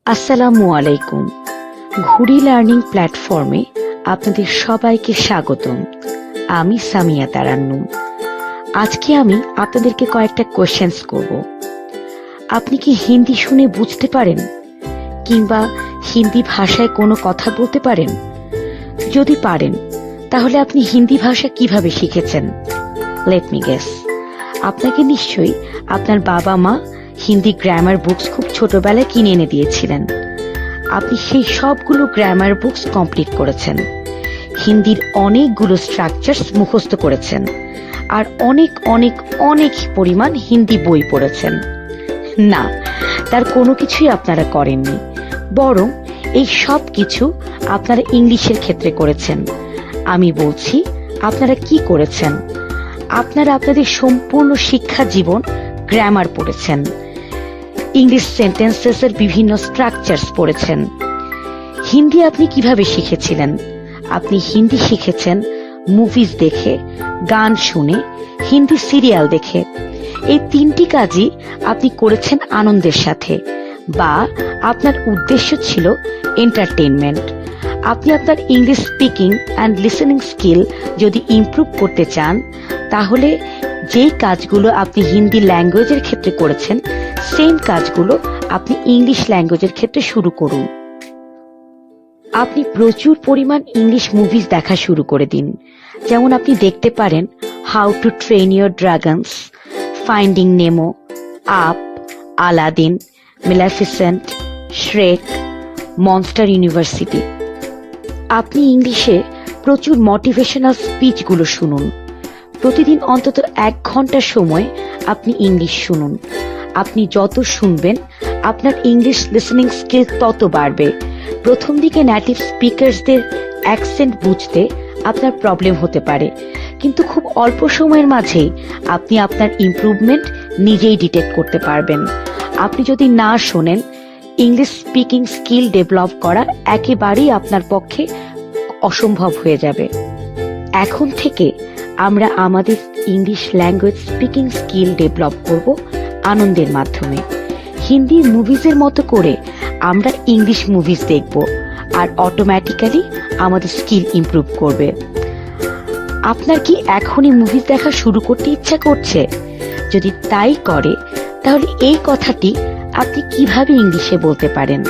আসসালামু আলাইকুম। ঘুড়ি লার্নিং প্ল্যাটফর্মে আপনাদের সবাইকে স্বাগতম। আমি সামিয়া তারান্নুম। আজকে আমি আপনাদেরকে কয়েকটা কোয়েশ্চেন্স করব। আপনি কি হিন্দি শুনে বুঝতে পারেন, কিংবা হিন্দি ভাষায় কোনো কথা বলতে পারেন? যদি পারেন, তাহলে আপনি হিন্দি ভাষা কিভাবে শিখেছেন? লেট মি গেস, আপনাকে নিশ্চয়ই আপনার বাবা মা হিন্দি গ্রামার বুকস খুব ছোটবেলায় কিনে এনে দিয়েছিলেন। আপনি সেই সবগুলো গ্রামার বুকস কমপ্লিট করেছেন, হিন্দির অনেকগুলো স্ট্রাকচারস মুখস্থ করেছেন, আর অনেক অনেক অনেক পরিমাণ হিন্দি বই পড়েছেন। না, তার কোনো কিছুই আপনারা করেননি, বরং এই সব কিছু আপনারা ইংলিশের ক্ষেত্রে করেছেন। আমি বলছি, আপনারা কি করেছেন? আপনারা আপনাদের সম্পূর্ণ শিক্ষা জীবন গ্রামার পড়েছেন, ইংলিশ সেন্টেন্সেসের বিভিন্ন স্ট্রাকচারস পড়েছেন। হিন্দি আপনি কিভাবে শিখেছিলেন? আপনি হিন্দি শিখেছেন মুভিজ দেখে, গান শুনে, হিন্দি সিরিয়াল দেখে। এই তিনটি কাজই আপনি করেছেন আনন্দের সাথে, বা আপনার উদ্দেশ্য ছিল এন্টারটেইনমেন্ট। আপনি আপনার English speaking and listening skill যদি ইমপ্রুভ করতে চান, তাহলে যেই কাজগুলো আপনি হিন্দি ল্যাঙ্গুয়েজের ক্ষেত্রে করেছেন, সেম কাজগুলো আপনি ইংলিশ ল্যাঙ্গুয়েজের ক্ষেত্রে শুরু করুন। আপনি প্রচুর পরিমাণ ইংলিশ মুভিজ দেখা শুরু করে দিন। যেমন আপনি দেখতে পারেন how to train your dragons, finding Nemo, up, Aladdin, Maleficent, Shrek, monster university. আপনি ইংলিশে প্রচুর মোটিভেশনাল স্পিচগুলো শুনুন। প্রতিদিন অন্তত 1 ঘন্টা সময় আপনি ইংলিশ শুনুন। আপনি যত শুনবেন, আপনার ইংলিশ লিসেনিং স্কিল তত বাড়বে। প্রথম দিকে নেটিভ স্পিকারসদের অ্যাকসেন্ট বুঝতে আপনার প্রবলেম হতে পারে, কিন্তু খুব অল্প সময়ের মাঝেই আপনি আপনার ইমপ্রুভমেন্ট নিজেই ডিটেক্ট করতে পারবেন। আপনি যদি না শোনেন, ইংলিশ স্পিকিং স্কিল ডেভেলপ করা একেবারেই আপনার পক্ষে অসম্ভব হয়ে যাবে। এখন থেকে আমরা আমাদের English language speaking skill develop করব আনন্দের মাধ্যমে। হিন্দি মুভিজের মতো করে আমরা ইংলিশ মুভিজ দেখব, আর অটোমেটিক্যালি আমাদের স্কিল ইমপ্রুভ করবে। আপনার কি এখনই মুভিজ দেখা শুরু করতে ইচ্ছা করছে? যদি তাই করে, তাহলে এই কথাটি আপনি কিভাবে ইংলিশে বলতে পারেন?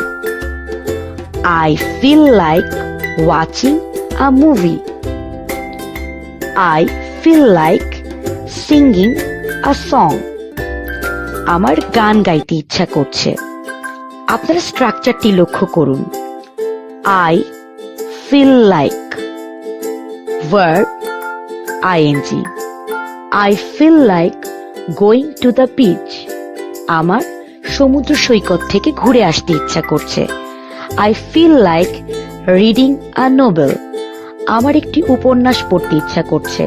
I feel like watching a movie. I feel like singing a song. আমার গান গাইতে ইচ্ছা করছে। আপনারা স্ট্রাকচারটি লক্ষ্য করুন। I feel like, verb ing. I feel like going to the beach. আমার সমুদ্র সৈকত থেকে ঘুরে আসতে ইচ্ছা করছে। I feel like reading a novel. আমার একটি উপন্যাস পড়তে ইচ্ছা করছে।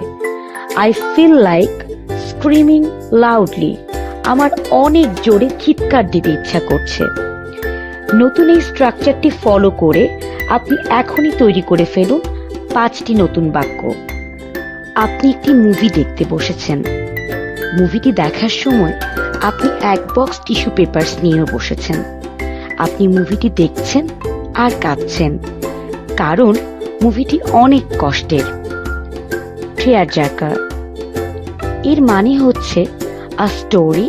I feel like screaming loudly. আমার অনেক জোরে চিৎকার দিতে ইচ্ছা করছে। নতুন এই স্ট্রাকচারটি ফলো করে আপনি এখনই তৈরি করে ফেলুন 5টি নতুন বাক্য। আপনি একটি মুভি দেখতে বসেছেন। মুভিটি দেখার সময় আপনি 1 বক্স টিস্যু পেপারস নিয়ে বসেছেন। আপনি মুভিটি দেখছেন আর কাঁদছেন, কারণ মুভিটি অনেক কষ্টের। টিয়ারজার্কার এর মানে হচ্ছে a story,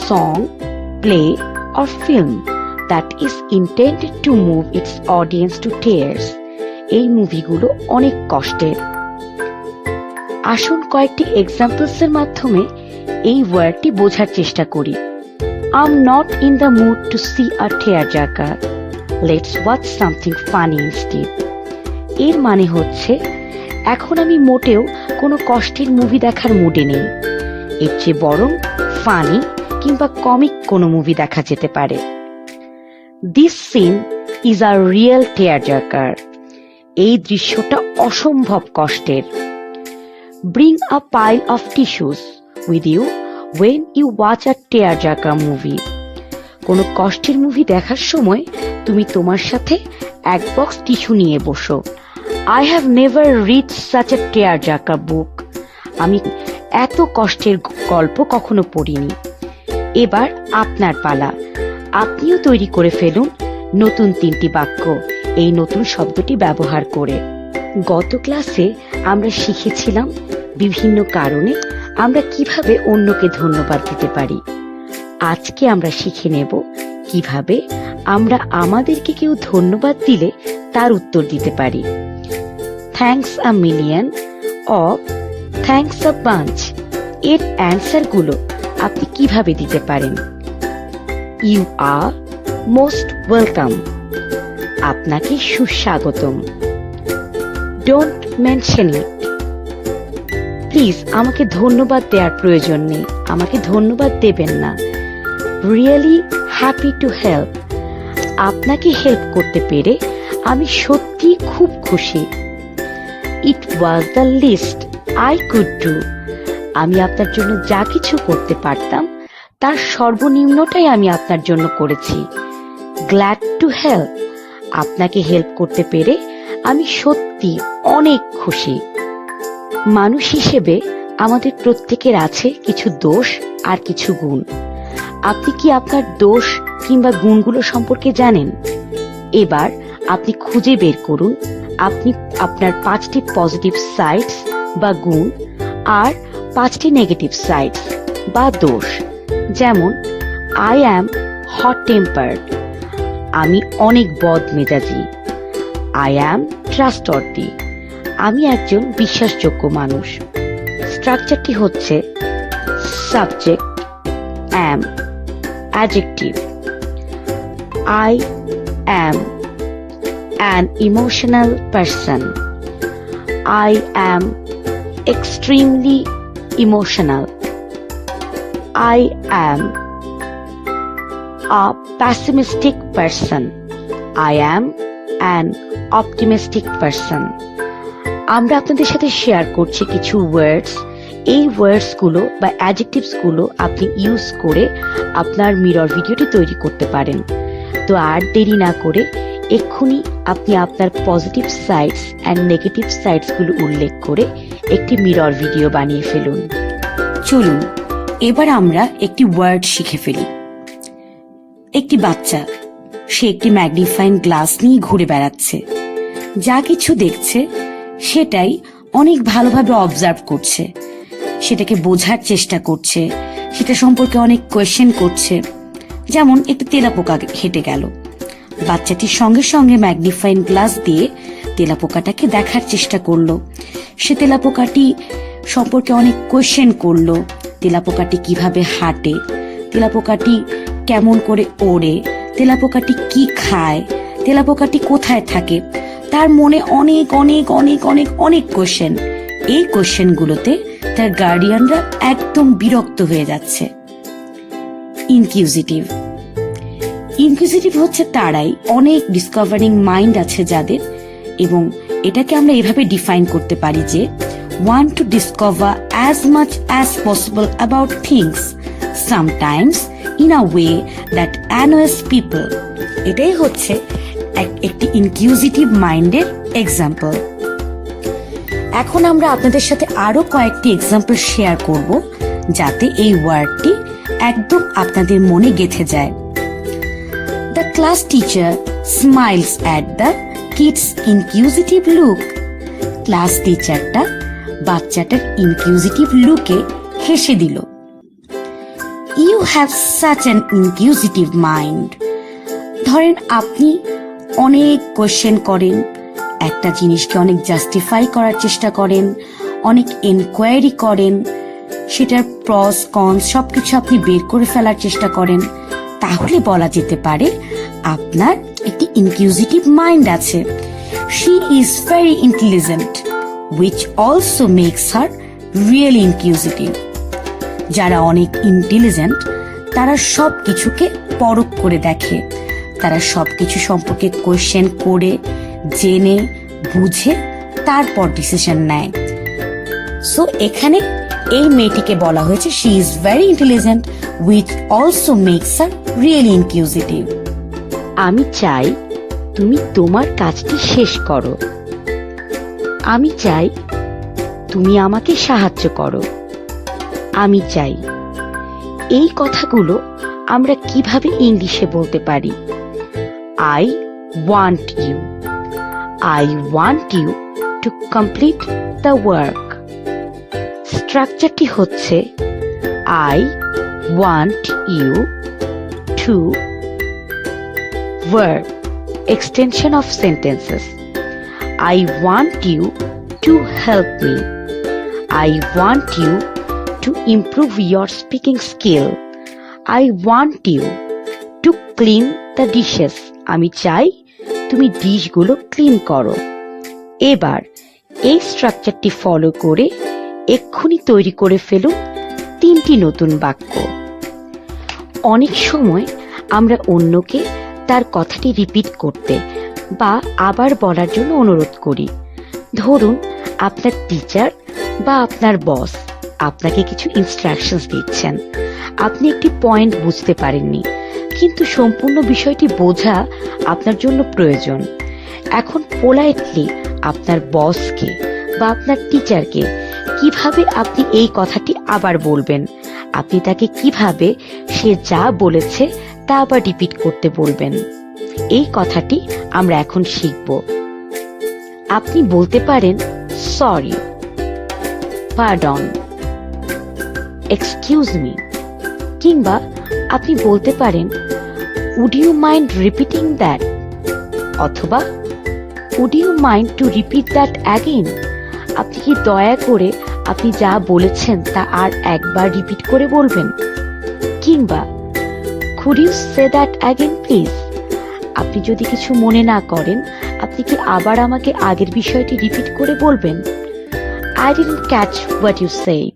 song, play or film that is intended to move its audience to tears. এই মুভিগুলো অনেক কষ্টের। আসুন কয়েকটি এক্সাম্পলস এর মাধ্যমে এই ওয়ার্ডটি বোঝার চেষ্টা করি। I am not in the mood to see a tearjerker. Let's watch something funny instead. এর মানে হচ্ছে, এখন আমি মোটেও কোনো কষ্টের মুভি দেখার মুডে নেই। এর চেয়ে বরং ফানি কিংবা কমিক কোনো মুভি দেখা যেতে পারে। This scene is a real tearjerker. এই দৃশ্যটা অসম্ভব কষ্টের। Bring a pile of tissues with you when you watch a tearjerker movie. কোনো কষ্টের মুভি দেখার সময় তুমি তোমার সাথে 1 বক্স টিস্যু নিয়ে বসো। I have never read such a tearjerker book. আমি এত কষ্টের গল্প কখনো পড়িনি। এবার আপনার পালা। আপনিও তৈরি করে ফেলুন নতুন 3টি বাক্য এই নতুন শব্দটি ব্যবহার করে। গত ক্লাসে আমরা শিখেছিলাম বিভিন্ন কারণে আমরা কিভাবে অন্যকে ধন্যবাদ দিতে পারি। আজকে আমরা শিখে নেব কিভাবে আমরা আমাদেরকে কেউ ধন্যবাদ দিলে তার উত্তর দিতে পারি। Thanks a million or thanks a bunch এর অ্যান্সারগুলো আপনি কিভাবে দিতে পারেন। ইউ আর মোস্ট ওয়েলকাম, আপনাকে সুস্বাগতম। ডোন্ট মেনশন ইট, প্লিজ আমাকে ধন্যবাদ দেওয়ার প্রয়োজন নেই, আমাকে ধন্যবাদ দেবেন না। রিয়েলি হ্যাপি টু হেল্প, আপনাকে হেল্প করতে পেরে আমি সত্যি খুব খুশি। It was the least I could do, আমি আপনার জন্য যা কিছু করতে পারতাম তার সর্বনিম্নটাই আমি আপনার জন্য করেছি। গ্ল্যাড টু হেল্প, আপনাকে হেল্প করতে পেরে আমি সত্যি অনেক খুশি। মানুষ হিসেবে আমাদের প্রত্যেকের আছে কিছু দোষ আর কিছু গুণ। আপনি কি আপনার দোষ কিংবা গুণগুলো সম্পর্কে জানেন? এবার আপনি খুঁজে বের করুন আপনি আপনার 5টি পজিটিভ সাইডস বা গুণ আর 5টি নেগেটিভ সাইডস বা দোষ। যেমন আই অ্যাম হট টেম্পার্ড, আমি অনেক বদমেজাজি। আই অ্যাম ট্রাস্টওয়ার্দি, আমি একজন বিশ্বাসযোগ্য মানুষ। স্ট্রাকচারটি হচ্ছে subject, am, adjective. I am an emotional person. I am extremely emotional. I am a pessimistic person. I am an optimistic person. আমরা আপনাদের সাথে শেয়ার করছি কিছু ওয়ার্ডস। এই ওয়ার্ডস গুলো বা অ্যাডজেক্টিভস গুলো আপনি ইউজ করে আপনার মিরর ভিডিওটি তৈরি করতে পারেন। তো আর দেরি না করে এক্ষুনি আপনি আপনার positive sides and negative sides গুলো উল্লেখ করে একটি মিরর ভিডিও বানিয়ে ফেলুন। চলুন এবার আমরা একটি ওয়ার্ড শিখে ফেলি। একটি বাচ্চা, সে একটি ম্যাগনিফাইং গ্লাস নিয়ে ঘুরে বেড়াচ্ছে। যা কিছু দেখছে সেটাই অনেক ভালোভাবে অবজার্ভ করছে, সেটাকে বোঝার চেষ্টা করছে, সেটা সম্পর্কে অনেক কোয়েশ্চেন করছে। যেমন একটি তেলাপোকা হেঁটে গেল, বাচ্চাটির সঙ্গে সঙ্গে ম্যাগনিফাইং গ্লাস দিয়ে তেলাপোকাটাকে দেখার চেষ্টা করলো। সে তেলাপোকাটি সম্পর্কে অনেক কোয়েশ্চেন করলো। তেলাপোকাটি কিভাবে হাঁটে, তেলাপোকাটি কেমন করে ওড়ে, তেলাপোকাটি কি খায়, তেলাপোকাটি কোথায় থাকে। তার মনে অনেক অনেক অনেক অনেক অনেক কোয়েশ্চেন। এই কোয়েশ্চেনগুলোতে তার গার্ডিয়ানরা একদম বিরক্ত হয়ে যাচ্ছে। ইনকিউজিটিভ, ইনকিউজিটিভ হচ্ছে তারাই, অনেক ডিসকভারিং মাইন্ড আছে যাদের, এবং এটাকে আমরা এভাবে ডিফাইন করতে পারি যে want to discover as much as possible about things, sometimes in a way that annoys people. এটাই হচ্ছে একটি ইনকিউজিটিভ মাইন্ডের এক্সাম্পল। এখন আমরা আপনাদের সাথে আরো কয়েকটি এক্সাম্পল শেয়ার করব যাতে এই ওয়ার্ডটি একদম আপনাদের মনে গেঁথে যায়। The class teacher smiles at the kids' inquisitive look. Class টিচারটা বাচ্চাটার ইনকিউজিটিভ লুকে হেসে দিল। You have such an inquisitive mind. ধরেন আপনি অনেক কোয়েশ্চেন করেন, একটা জিনিসকে অনেক জাস্টিফাই করার চেষ্টা করেন, অনেক এনকোয়ারি করেন, সেটার প্রস কনস সবকিছু আপনি বের করে ফেলার চেষ্টা করেন। তাহলে বলা যেতে পারে আপনার একটি ইনকিউজিটিভ মাইন্ড আছে। She is very intelligent, which also makes her really inquisitive. যারা অনেক ইন্টেলিজেন্ট তারা সব কিছুকে পরখ করে দেখে, তারা সবকিছু সম্পর্কে কোয়েশ্চেন করে জেনে বুঝে তারপর ডিসিশন নেয়। সো এখানে এই মেয়েটিকে বলা হয়েছে she is very intelligent, which also makes her really inquisitive. আমি চাই তুমি তোমার কাজটি শেষ করো। আমি চাই তুমি আমাকে সাহায্য করো। আমি চাই। এই কথাগুলো আমরা কিভাবে ইংলিশে বলতে পারি? I want you. I want you to complete the work. স্ট্রাকচারটি হচ্ছে I want you to verb extension of sentences. I want you to help me. I want you to improve your speaking skill. I want you to clean the dishes. আমি চাই তুমি ডিশগুলো clean করো। এবার এই স্ট্রাকচারটি follow করে এক্ষুনি তৈরি করে ফেলুন 3টি নতুন বাক্য। অনেক সময় আমরা অন্যকে তার কথাটি রিপিট করতে বা আবার বলার জন্য অনুরোধ করি। ধরুন আপনার টিচার বা আপনার বস আপনাকে কিছু ইনস্ট্রাকশনস দিচ্ছেন, আপনি একটি পয়েন্ট বুঝতে পারেননি, কিন্তু সম্পূর্ণ বিষয়টি বোঝা আপনার জন্য প্রয়োজন। এখন পোলাইটলি আপনার বসকে বা আপনার টিচারকে কিভাবে আপনি এই কথাটি আবার বলবেন, আপনি তাকে কিভাবে সে যা বলেছে তা আবার রিপিট করতে বলবেন, এই কথাটি আমরা এখন শিখব। আপনি বলতে পারেন সরি, পার্ডন, এক্সকিউজ মি, কিংবা আপনি বলতে পারেন would you mind repeating that, অথবা would you mind to repeat that again, আপনি কি দয়া করে আপনি যা বলেছেন তা আর একবার রিপিট করে বলবেন, কিংবা could you say that again please, আপনি যদি কিছু মনে না করেন আপনি কি আবার আমাকে আগের বিষয়টি রিপিট করে বলবেন। I didn't catch what you said,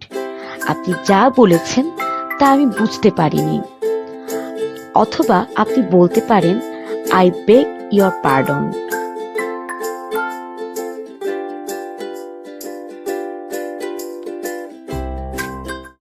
আপনি যা বলেছেন তা আমি বুঝতে পারিনি। অথবা আপনি বলতে পারেন আই বেগ ইয়োর পার্ডন,